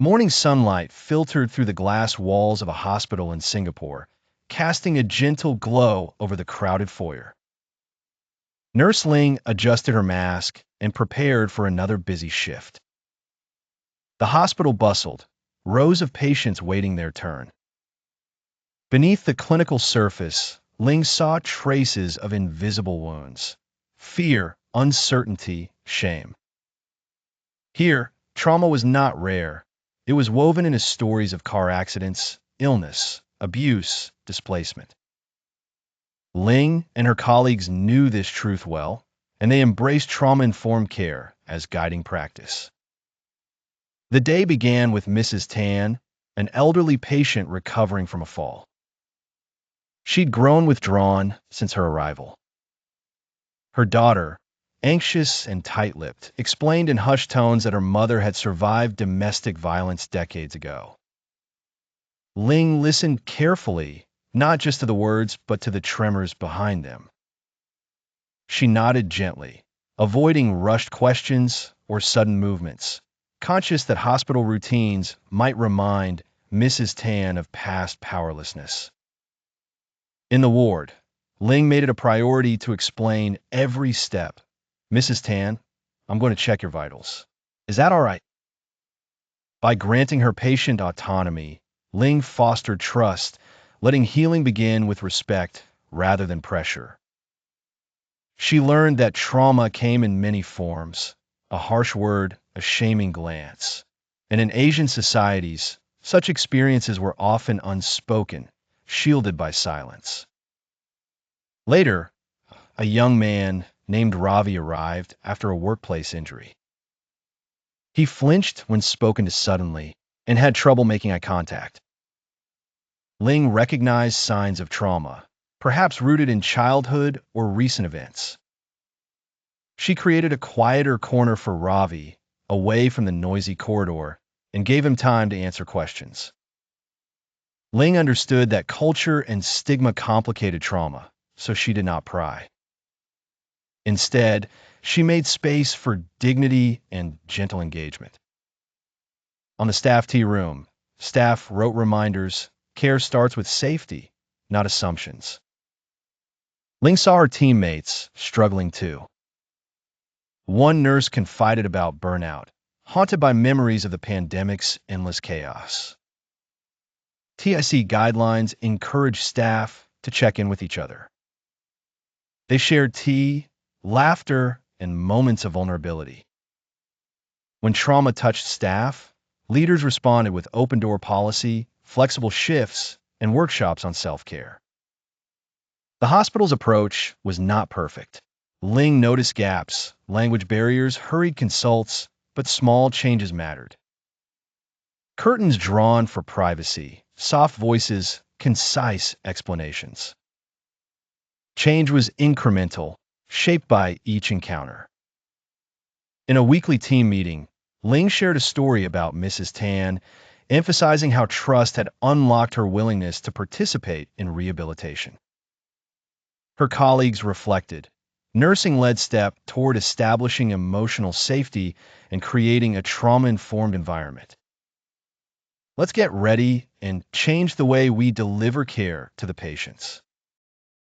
Morning sunlight filtered through the glass walls of a hospital in Singapore, casting a gentle glow over the crowded foyer. Nurse Ling adjusted her mask and prepared for another busy shift. The hospital bustled, rows of patients waiting their turn. Beneath the clinical surface, Ling saw traces of invisible wounds: fear, uncertainty, shame. Here, trauma was not rare. It was woven into stories of car accidents, illness, abuse, displacement. Ling and her colleagues knew this truth well, and they embraced trauma-informed care as guiding practice. The day began with Mrs. Tan, an elderly patient recovering from a fall. She'd grown withdrawn since her arrival. Her daughter, anxious and tight-lipped, explained in hushed tones that her mother had survived domestic violence decades ago. Ling listened carefully, not just to the words, but to the tremors behind them. She nodded gently, avoiding rushed questions or sudden movements, conscious that hospital routines might remind Mrs. Tan of past powerlessness. In the ward, Ling made it a priority to explain every step. "Mrs. Tan, I'm going to check your vitals. Is that all right?" By granting her patient autonomy, Ling fostered trust, letting healing begin with respect rather than pressure. She learned that trauma came in many forms: a harsh word, a shaming glance. And in Asian societies, such experiences were often unspoken, shielded by silence. Later, a young man named Ravi arrived after a workplace injury. He flinched when spoken to suddenly and had trouble making eye contact. Ling recognized signs of trauma, perhaps rooted in childhood or recent events. She created a quieter corner for Ravi, away from the noisy corridor, and gave him time to answer questions. Ling understood that culture and stigma complicated trauma, so she did not pry. Instead, she made space for dignity and gentle engagement. On the staff tea room, staff wrote reminders: care starts with safety, not assumptions. Ling saw her teammates struggling too. One nurse confided about burnout, haunted by memories of the pandemic's endless chaos. TIC guidelines encouraged staff to check in with each other. They shared tea, laughter, and moments of vulnerability. When trauma touched staff, leaders responded with open-door policy, flexible shifts, and workshops on self-care. The hospital's approach was not perfect. Ling noticed gaps, language barriers, hurried consults, but small changes mattered. Curtains drawn for privacy, soft voices, concise explanations. Change was incremental, shaped by each encounter. In a weekly team meeting, Ling shared a story about Mrs. Tan, emphasizing how trust had unlocked her willingness to participate in rehabilitation. Her colleagues reflected. Nursing led step toward establishing emotional safety and creating a trauma-informed environment. Let's get ready and change the way we deliver care to the patients.